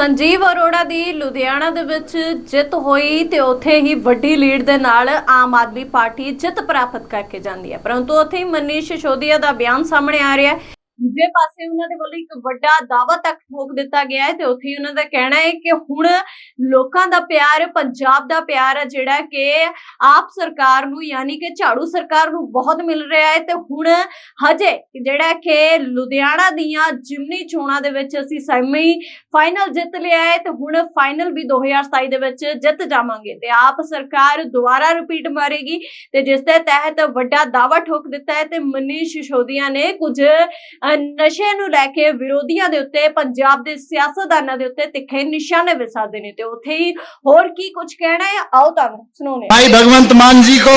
ਸੰਜੀਵ ਅਰੋੜਾ ਦੀ ਲੁਧਿਆਣਾ ਦੇ ਵਿੱਚ ਜਿੱਤ ਹੋਈ ਤੇ ਉੱਥੇ ਹੀ ਵੱਡੀ ਲੀਡ ਦੇ ਨਾਲ ਆਮ ਆਦਮੀ ਪਾਰਟੀ ਜਿੱਤ ਪ੍ਰਾਪਤ ਕਰਕੇ ਜਾਂਦੀ ਹੈ। परंतु ਉੱਥੇ ਹੀ ਮਨੀਸ਼ ਸਿਸੋਦੀਆ ਦਾ ਬਿਆਨ ਸਾਹਮਣੇ ਆ ਰਿਹਾ ਹੈ। ਦੂਜੇ ਪਾਸੇ ਉਹਨਾਂ ਦੇ ਵੱਲੋਂ ਇੱਕ ਵੱਡਾ ਦਾਅਵਾ ਤੱਕ ਠੋਕ ਦਿੱਤਾ ਗਿਆ ਹੈ ਤੇ ਉੱਥੇ ਹੀ ਉਹਨਾਂ ਦਾ ਕਹਿਣਾ ਹੈ ਕਿ ਹੁਣ ਲੋਕਾਂ ਦਾ ਪਿਆਰ, ਪੰਜਾਬ ਦਾ ਪਿਆਰ ਹੈ ਜਿਹੜਾ ਕਿ ਆਪ ਸਰਕਾਰ ਨੂੰ ਯਾਨੀ ਕਿ ਝਾੜੂ ਸਰਕਾਰ ਨੂੰ ਬਹੁਤ ਮਿਲ ਰਿਹਾ ਹੈ ਤੇ ਹੁਣ ਹਜੇ ਜਿਹੜਾ ਕਿ ਲੁਧਿਆਣਾ ਦੀਆਂ ਜਿਮਨੀ ਚੋਣਾਂ ਦੇ ਵਿੱਚ ਅਸੀਂ ਸੈਮੀ ਫਾਈਨਲ ਜਿੱਤ ਲਿਆ ਹੈ ਤੇ ਹੁਣ ਫਾਈਨਲ ਵੀ 2027 ਦੇ ਵਿੱਚ ਜਿੱਤ ਜਾਵਾਂਗੇ ਤੇ ਆਪ ਸਰਕਾਰ ਦੁਬਾਰਾ ਰਿਪੀਟ ਮਾਰੇਗੀ ਤੇ ਜਿਸ ਦੇ ਤਹਿਤ ਵੱਡਾ ਦਾਅਵਾ ਠੋਕ ਦਿੱਤਾ ਹੈ ਤੇ ਮਨੀਸ਼ ਸਿਸੋਦੀਆ ਨੇ ਕੁਝ ਨਸ਼ੇ ਨੂੰ ਲੈ ਕੇ ਵਿਰੋਧੀਆਂ ਦੇ ਉੱਤੇ, ਪੰਜਾਬ ਦੇ ਸਿਆਸਤਦਾਨਾਂ ਦੇ ਉੱਤੇ ਤਿੱਖੇ ਨਿਸ਼ਾਨੇ ਵਿਸਾਦੇ ਨੇ ਤੇ ਉੱਥੇ ਹੀ ਹੋਰ ਕੀ ਕੁਝ ਕਹਿਣਾ है आओ ਤੁਹਾਨੂੰ ਸੁਣਾਉਂਦੇ। भाई भगवंत मान जी को,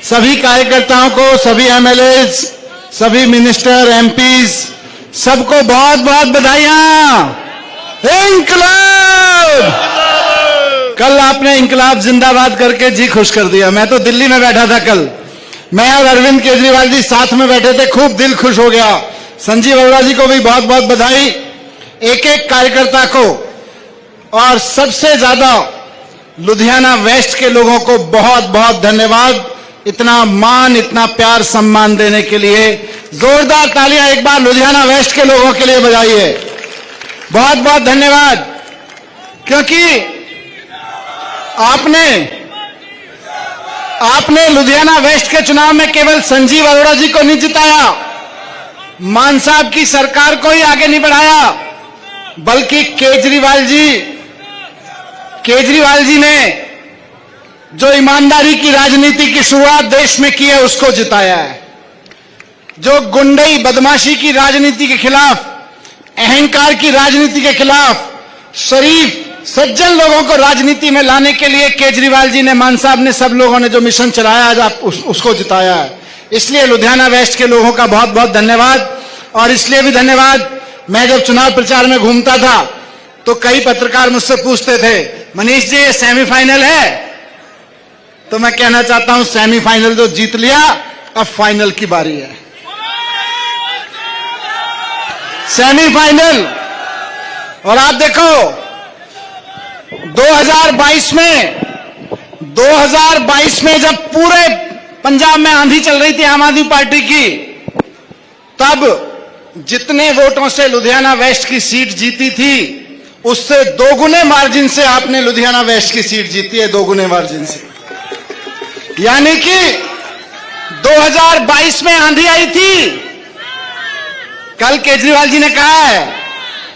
सभी कार्यकर्ताओं को, सभी एमएलए, सभी मिनिस्टर, एमपीज, सबको बहुत बहुत बधाइयां। इंकलाब! कल आपने इंकलाब जिंदाबाद करके जी खुश कर दिया। मैं तो दिल्ली में बैठा था कल, मैं और अरविंद केजरीवाल जी साथ में बैठे थे, खूब दिल खुश हो गया। संजीव अरोड़ा जी को भी बहुत बहुत बधाई, एक एक कार्यकर्ता को, और सबसे ज्यादा लुधियाना वेस्ट के लोगों को बहुत बहुत धन्यवाद। इतना मान, इतना प्यार, सम्मान देने के लिए जोरदार तालियां एक बार लुधियाना वेस्ट के लोगों के लिए बजाइए। बहुत बहुत धन्यवाद, क्योंकि आपने लुधियाना वेस्ट के चुनाव में केवल संजीव अरोड़ा जी को नहीं जिताया, मान साहब की सरकार को ही आगे नहीं बढ़ाया, बल्कि केजरीवाल जी ने जो ईमानदारी की राजनीति की शुरुआत देश में की है उसको जिताया है। जो गुंडई बदमाशी की राजनीति के खिलाफ, अहंकार की राजनीति के खिलाफ शरीफ सज्जन लोगों को राजनीति में लाने के लिए केजरीवाल जी ने, मान साहब ने, सब लोगों ने जो मिशन चलाया आज आप उसको जिताया है। इसलिए लुधियाना वेस्ट के लोगों का बहुत बहुत धन्यवाद। और इसलिए भी धन्यवाद, मैं जब चुनाव प्रचार में घूमता था तो कई पत्रकार मुझसे पूछते थे, मनीष जी ये सेमीफाइनल है? तो मैं कहना चाहता हूं सेमीफाइनल तो जीत लिया, अब फाइनल की बारी है। सेमीफाइनल। और आप देखो 2022 में जब पूरे पंजाब में आंधी चल रही थी आम आदमी पार्टी की, तब जितने वोटों से लुधियाना वेस्ट की सीट जीती थी उससे दोगुने मार्जिन से आपने लुधियाना वेस्ट की सीट जीती है, दोगुने मार्जिन से। यानी कि 2022 में आंधी आई थी, कल केजरीवाल जी ने कहा है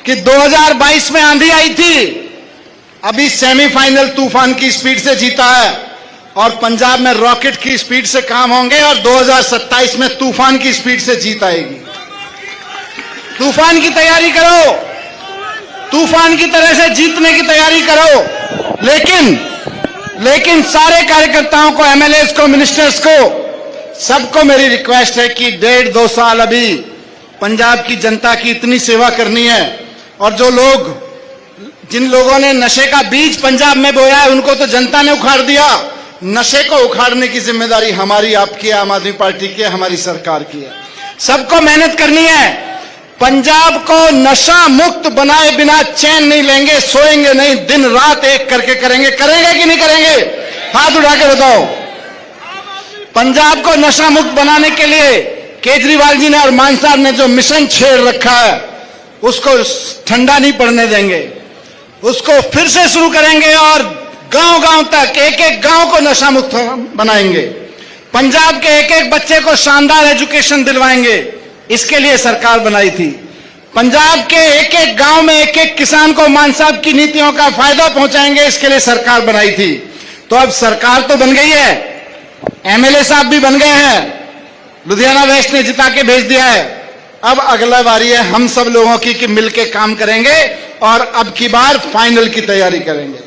कि 2022 में आंधी आई थी, अभी सेमीफाइनल तूफान की स्पीड से जीता है और पंजाब में रॉकेट की स्पीड से काम होंगे और 2027 में तूफान की स्पीड से जीत आएगी। तूफान की तैयारी करो, तूफान की तरह से जीतने की तैयारी करो। लेकिन सारे कार्यकर्ताओं को, एमएलएस को, मिनिस्टर्स को, सबको मेरी रिक्वेस्ट है कि 1.5-2 साल अभी पंजाब की जनता की इतनी सेवा करनी है, और जिन लोगों ने नशे का बीज पंजाब में बोया है उनको तो जनता ने उखाड़ दिया। नशे को उखाड़ने की जिम्मेदारी हमारी, आपकी है, आम आदमी पार्टी की है, हमारी सरकार की है। सबको मेहनत करनी है। पंजाब को नशा मुक्त बनाए बिना चैन नहीं लेंगे, सोएंगे नहीं, दिन रात एक करके करेंगे। करेंगे कि नहीं करेंगे? हाथ उठा के बताओ। पंजाब को नशा मुक्त बनाने के लिए केजरीवाल जी ने और मान साहब ने जो मिशन छेड़ रखा है उसको ठंडा नहीं पड़ने देंगे, उसको फिर से शुरू करेंगे और गांव-गांव तक, एक-एक गांव को नशा मुक्त बनाएंगे। पंजाब के एक-एक बच्चे को शानदार एजुकेशन दिलवाएंगे, इसके लिए सरकार बनाई थी। पंजाब के एक-एक गांव में एक-एक किसान को मान साहब की नीतियों का फायदा पहुंचाएंगे, इसके लिए सरकार बनाई थी। तो अब सरकार तो बन गई है, एमएलए साहब भी बन गए हैं, लुधियाना वेस्ट ने जिता के भेज दिया है। अब अगला बारी है हम सब लोगों की कि मिलके काम करेंगे और अब की बार फाइनल की तैयारी करेंगे।